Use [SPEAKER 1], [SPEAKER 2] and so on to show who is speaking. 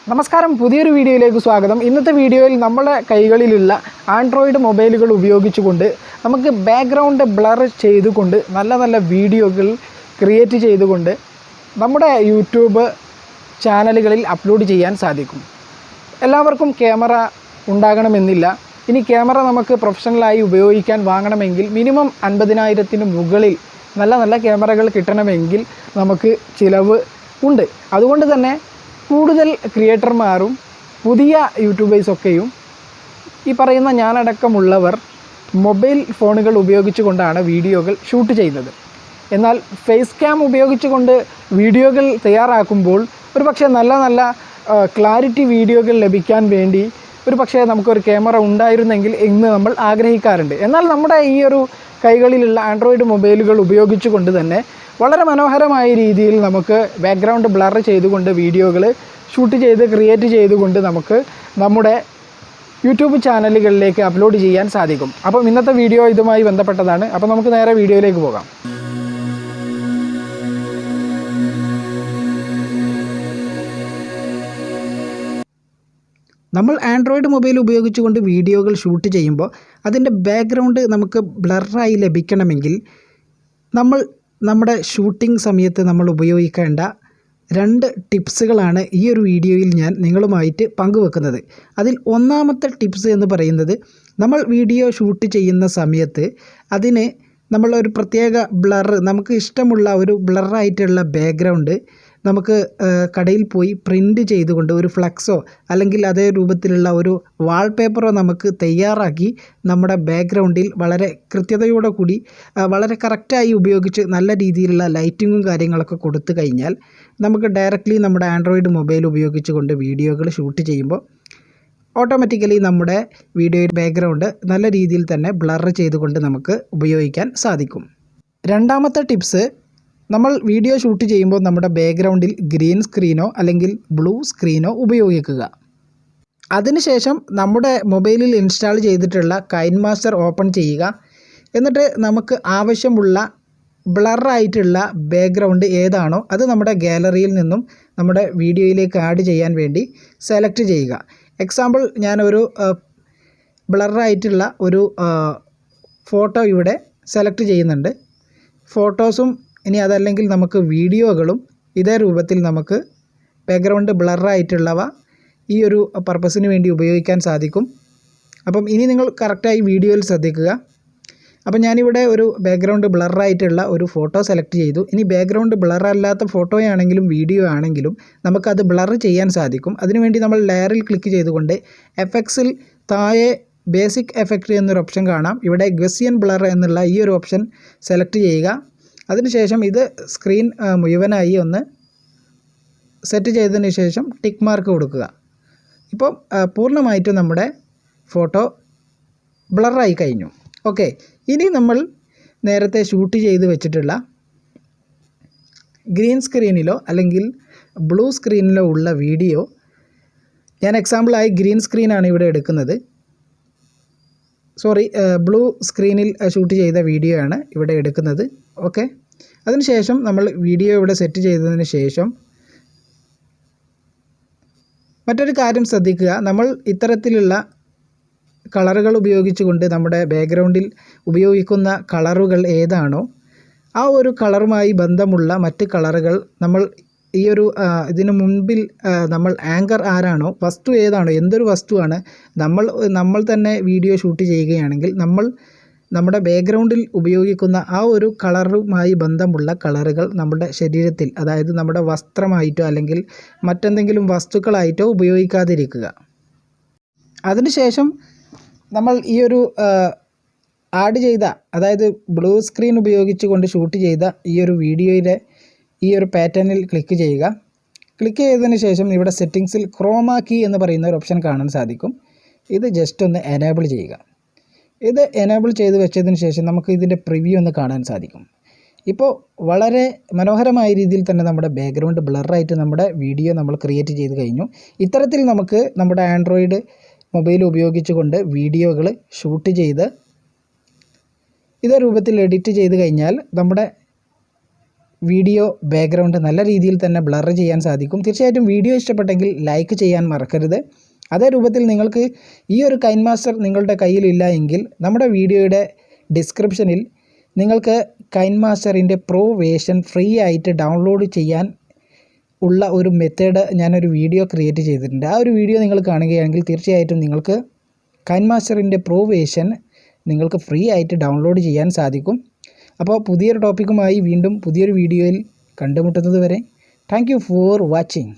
[SPEAKER 1] നമസ്കാരം, പുതിയൊരു വീഡിയോയിലേക്ക് സ്വാഗതം. ഇന്നത്തെ വീഡിയോയിൽ നമ്മുടെ കൈകളിലുള്ള ആൻഡ്രോയിഡ് മൊബൈലുകൾ ഉപയോഗിച്ചുകൊണ്ട് നമുക്ക് ബാക്ക്ഗ്രൗണ്ട് ബ്ലർ ചെയ്തുകൊണ്ട് നല്ല നല്ല വീഡിയോകൾ ക്രിയേറ്റ് ചെയ്തുകൊണ്ട് നമ്മുടെ യൂട്യൂബ് ചാനലുകളിൽ അപ്ലോഡ് ചെയ്യാൻ സാധിക്കും. എല്ലാവർക്കും ക്യാമറ ഉണ്ടാകണമെന്നില്ല. ഇനി ക്യാമറ നമുക്ക് പ്രൊഫഷണലായി ഉപയോഗിക്കാൻ വാങ്ങണമെങ്കിൽ മിനിമം 50,000-ന് മുകളിൽ നല്ല നല്ല ക്യാമറകൾ കിട്ടണമെങ്കിൽ നമുക്ക് ചിലവ് ഉണ്ട്. അതുകൊണ്ട് തന്നെ കൂടുതൽ ക്രിയേറ്റർമാരും പുതിയ യൂട്യൂബേഴ്സൊക്കെയും ഈ പറയുന്ന ഞാനടക്കമുള്ളവർ മൊബൈൽ ഫോണുകൾ ഉപയോഗിച്ചുകൊണ്ടാണ് വീഡിയോകൾ ഷൂട്ട് ചെയ്യുന്നത്. എന്നാൽ ഫേസ് ക്യാം ഉപയോഗിച്ചുകൊണ്ട് വീഡിയോകൾ തയ്യാറാക്കുമ്പോൾ ഒരുപക്ഷെ നല്ല നല്ല ക്ലാരിറ്റി വീഡിയോകൾ ലഭിക്കാൻ വേണ്ടി ഒരുപക്ഷെ നമുക്കൊരു ക്യാമറ ഉണ്ടായിരുന്നെങ്കിൽ എന്ന് നമ്മൾ ആഗ്രഹിക്കാറുണ്ട്. എന്നാൽ നമ്മുടെ ഈ ഒരു കൈകളിലുള്ള ആൻഡ്രോയിഡ് മൊബൈലുകൾ ഉപയോഗിച്ചുകൊണ്ട് തന്നെ വളരെ മനോഹരമായ രീതിയിൽ നമുക്ക് ബാക്ക്ഗ്രൗണ്ട് ബ്ലർ ചെയ്തുകൊണ്ട് വീഡിയോകൾ ഷൂട്ട് ചെയ്ത് ക്രിയേറ്റ് ചെയ്തുകൊണ്ട് നമുക്ക് നമ്മുടെ യൂട്യൂബ് ചാനലുകളിലേക്ക് അപ്ലോഡ് ചെയ്യാൻ സാധിക്കും. അപ്പം ഇന്നത്തെ വീഡിയോ ഇതുമായി ബന്ധപ്പെട്ടതാണ്. അപ്പോൾ നമുക്ക് നേരെ വീഡിയോയിലേക്ക് പോകാം. നമ്മൾ ആൻഡ്രോയിഡ് മൊബൈൽ ഉപയോഗിച്ചുകൊണ്ട് വീഡിയോകൾ ഷൂട്ട് ചെയ്യുമ്പോൾ അതിൻ്റെ ബാക്ക്ഗ്രൗണ്ട് നമുക്ക് ബ്ലറായി ലഭിക്കണമെങ്കിൽ നമ്മുടെ ഷൂട്ടിംഗ് സമയത്ത് നമ്മൾ ഉപയോഗിക്കേണ്ട 2 ടിപ്സുകളാണ് ഈ ഒരു വീഡിയോയിൽ ഞാൻ നിങ്ങളുമായിട്ട് പങ്കുവെക്കുന്നത്. അതിൽ ഒന്നാമത്തെ ടിപ്സ് എന്ന് പറയുന്നത്, നമ്മൾ വീഡിയോ ഷൂട്ട് ചെയ്യുന്ന സമയത്ത് അതിന് നമ്മളൊരു പ്രത്യേക നമുക്ക് ഇഷ്ടമുള്ള ഒരു ബ്ലറായിട്ടുള്ള ബാക്ക്ഗ്രൗണ്ട് നമുക്ക് കടയിൽ പോയി പ്രിൻ്റ് ചെയ്തുകൊണ്ട് ഒരു ഫ്ലക്സോ അല്ലെങ്കിൽ അതേ രൂപത്തിലുള്ള ഒരു വാൾപേപ്പറോ നമുക്ക് തയ്യാറാക്കി നമ്മുടെ ബാക്ക്ഗ്രൗണ്ടിൽ വളരെ കൃത്യതയോടെ കൂടി വളരെ കറക്റ്റായി ഉപയോഗിച്ച് നല്ല രീതിയിലുള്ള ലൈറ്റിങ്ങും കാര്യങ്ങളൊക്കെ കൊടുത്തു കഴിഞ്ഞാൽ നമുക്ക് ഡയറക്റ്റ്ലി നമ്മുടെ ആൻഡ്രോയിഡ് മൊബൈൽ ഉപയോഗിച്ചുകൊണ്ട് വീഡിയോകൾ ഷൂട്ട് ചെയ്യുമ്പോൾ ഓട്ടോമാറ്റിക്കലി നമ്മുടെ വീഡിയോയുടെ ബാക്ക്ഗ്രൗണ്ട് നല്ല രീതിയിൽ തന്നെ ബ്ലർ ചെയ്തുകൊണ്ട് നമുക്ക് ഉപയോഗിക്കാൻ സാധിക്കും. രണ്ടാമത്തെ ടിപ്സ്, നമ്മൾ വീഡിയോ ഷൂട്ട് ചെയ്യുമ്പോൾ നമ്മുടെ ബാക്ക്ഗ്രൗണ്ടിൽ ഗ്രീൻ സ്ക്രീനോ അല്ലെങ്കിൽ ബ്ലൂ സ്ക്രീനോ ഉപയോഗിക്കുക. അതിനുശേഷം നമ്മുടെ മൊബൈലിൽ ഇൻസ്റ്റാൾ ചെയ്തിട്ടുള്ള കൈൻമാസ്റ്റർ ഓപ്പൺ ചെയ്യുക. എന്നിട്ട് നമുക്ക് ആവശ്യമുള്ള ബ്ലറായിട്ടുള്ള ബാക്ക്ഗ്രൗണ്ട് ഏതാണോ അത് നമ്മുടെ ഗാലറിയിൽ നിന്നും നമ്മുടെ വീഡിയോയിലേക്ക് ആഡ് ചെയ്യാൻ വേണ്ടി സെലക്ട് ചെയ്യുക. എക്സാമ്പിൾ, ഞാനൊരു ബ്ലറായിട്ടുള്ള ഒരു ഫോട്ടോ ഇവിടെ സെലക്ട് ചെയ്യുന്നുണ്ട്. ഫോട്ടോസും ഇനി അതല്ലെങ്കിൽ നമുക്ക് വീഡിയോകളും ഇതേ രൂപത്തിൽ നമുക്ക് ബാക്ക്ഗ്രൗണ്ട് ബ്ലറായിട്ടുള്ളവ ഈ ഒരു പർപ്പസിന് വേണ്ടി ഉപയോഗിക്കാൻ സാധിക്കും. അപ്പം ഇനി നിങ്ങൾ കറക്റ്റായി വീഡിയോയിൽ ശ്രദ്ധിക്കുക. അപ്പം ഞാനിവിടെ ഒരു ബാക്ക്ഗ്രൗണ്ട് ബ്ലറായിട്ടുള്ള ഒരു ഫോട്ടോ സെലക്ട് ചെയ്തു. ഇനി ബാക്ക്ഗ്രൗണ്ട് ബ്ലറല്ലാത്ത ഫോട്ടോയാണെങ്കിലും വീഡിയോ ആണെങ്കിലും നമുക്കത് ബ്ലർ ചെയ്യാൻ സാധിക്കും. അതിനുവേണ്ടി നമ്മൾ ലെയറിൽ ക്ലിക്ക് ചെയ്തുകൊണ്ട് എഫക്ട്സിൽ താഴെ ബേസിക് എഫക്റ്റ് എന്നൊരു ഓപ്ഷൻ കാണാം. ഇവിടെ ഗസിയൻ ബ്ലർ എന്നുള്ള ഈ ഒരു ഓപ്ഷൻ സെലക്ട് ചെയ്യുക. അതിനുശേഷം ഇത് സ്ക്രീൻ മുഴുവനായി ഒന്ന് സെറ്റ് ചെയ്തതിന് ശേഷം ടിക്ക് മാർക്ക് കൊടുക്കുക. ഇപ്പോൾ പൂർണ്ണമായിട്ടും നമ്മുടെ ഫോട്ടോ ബ്ലറായി കഴിഞ്ഞു. ഓക്കെ, ഇനി നമ്മൾ നേരത്തെ ഷൂട്ട് ചെയ്ത് വെച്ചിട്ടുള്ള ഗ്രീൻ സ്ക്രീനിലോ അല്ലെങ്കിൽ ബ്ലൂ സ്ക്രീനിലോ ഉള്ള വീഡിയോ, ഞാൻ എക്സാമ്പിളായി ഗ്രീൻ സ്ക്രീനാണ് ഇവിടെ എടുക്കുന്നത്. ബ്ലൂ സ്ക്രീനിൽ ഷൂട്ട് ചെയ്ത വീഡിയോ ആണ് ഇവിടെ എടുക്കുന്നത്. ഓക്കെ, അതിനുശേഷം നമ്മൾ വീഡിയോ ഇവിടെ സെറ്റ് ചെയ്തതിന് ശേഷം മറ്റൊരു കാര്യം ശ്രദ്ധിക്കുക. നമ്മൾ ഇത്തരത്തിലുള്ള കളറുകൾ ഉപയോഗിച്ചുകൊണ്ട് നമ്മുടെ ബാക്ക്ഗ്രൗണ്ടിൽ ഉപയോഗിക്കുന്ന കളറുകൾ ഏതാണോ ആ ഒരു കളറുമായി ബന്ധമുള്ള മറ്റ് കളറുകൾ നമ്മൾ ഈ ഒരു ഇതിനു മുൻപിൽ നമ്മൾ ആങ്കർ ആരാണോ, വസ്തു ഏതാണോ, എന്തൊരു വസ്തുവാണ് നമ്മൾ തന്നെ വീഡിയോ ഷൂട്ട് ചെയ്യുകയാണെങ്കിൽ നമ്മുടെ ബാക്ക്ഗ്രൗണ്ടിൽ ഉപയോഗിക്കുന്ന ആ ഒരു കളറുമായി ബന്ധമുള്ള കളറുകൾ നമ്മുടെ ശരീരത്തിൽ, അതായത് നമ്മുടെ വസ്ത്രമായിട്ടോ അല്ലെങ്കിൽ മറ്റെന്തെങ്കിലും വസ്തുക്കളായിട്ടോ ഉപയോഗിക്കാതിരിക്കുക. അതിനുശേഷം നമ്മൾ ഈ ഒരു ആഡ് ചെയ്ത, അതായത് ബ്ലൂ സ്ക്രീൻ ഉപയോഗിച്ചുകൊണ്ട് ഷൂട്ട് ചെയ്ത ഈ ഒരു വീഡിയോയിലെ ഈ ഒരു പാറ്റേണിൽ ക്ലിക്ക് ചെയ്യുക. ക്ലിക്ക് ചെയ്തതിന് ശേഷം ഇവിടെ സെറ്റിങ്സിൽ ക്രോമാ കീ എന്ന് പറയുന്ന ഒരു ഓപ്ഷൻ കാണാൻ സാധിക്കും. ഇത് ജസ്റ്റ് ഒന്ന് എനേബിൾ ചെയ്യുക. ഇത് എനേബിൾ ചെയ്ത് വെച്ചതിന് ശേഷം നമുക്ക് ഇതിൻ്റെ പ്രിവ്യൂ ഒന്ന് കാണാൻ സാധിക്കും. ഇപ്പോൾ വളരെ മനോഹരമായ രീതിയിൽ തന്നെ നമ്മുടെ ബാക്ക്ഗ്രൗണ്ട് ബ്ലറായിട്ട് നമ്മുടെ വീഡിയോ നമ്മൾ ക്രിയേറ്റ് ചെയ്ത് കഴിഞ്ഞു. ഇത്തരത്തിൽ നമുക്ക് നമ്മുടെ ആൻഡ്രോയിഡ് മൊബൈൽ ഉപയോഗിച്ചുകൊണ്ട് വീഡിയോകൾ ഷൂട്ട് ചെയ്ത് ഇതേ രൂപത്തിൽ എഡിറ്റ് ചെയ്ത് കഴിഞ്ഞാൽ നമ്മുടെ വീഡിയോ ബാക്ക്ഗ്രൗണ്ട് നല്ല രീതിയിൽ തന്നെ ബ്ലർ ചെയ്യാൻ സാധിക്കും. തീർച്ചയായിട്ടും വീഡിയോ ഇഷ്ടപ്പെട്ടെങ്കിൽ ലൈക്ക് ചെയ്യാൻ മറക്കരുത്. അതേ രൂപത്തിൽ നിങ്ങൾക്ക് ഈ ഒരു കൈൻമാസ്റ്റർ നിങ്ങളുടെ കയ്യിലില്ല എങ്കിൽ നമ്മുടെ വീഡിയോയുടെ ഡിസ്ക്രിപ്ഷനിൽ നിങ്ങൾക്ക് കൈൻമാസ്റ്ററിൻ്റെ പ്രോ വേർഷൻ ഫ്രീ ആയിട്ട് ഡൗൺലോഡ് ചെയ്യാൻ ഉള്ള ഒരു മെത്തേഡ് ഞാനൊരു വീഡിയോ ക്രിയേറ്റ് ചെയ്തിട്ടുണ്ട്. ആ ഒരു വീഡിയോ നിങ്ങൾ കാണുകയാണെങ്കിൽ തീർച്ചയായിട്ടും നിങ്ങൾക്ക് കൈൻമാസ്റ്ററിൻ്റെ പ്രോ വേർഷൻ നിങ്ങൾക്ക് ഫ്രീ ആയിട്ട് ഡൗൺലോഡ് ചെയ്യാൻ സാധിക്കും. അപ്പോൾ പുതിയൊരു ടോപ്പിക്കുമായി വീണ്ടും പുതിയൊരു വീഡിയോയിൽ കണ്ടുമുട്ടുന്നത് വരെ താങ്ക് യു ഫോർ വാച്ചിങ്.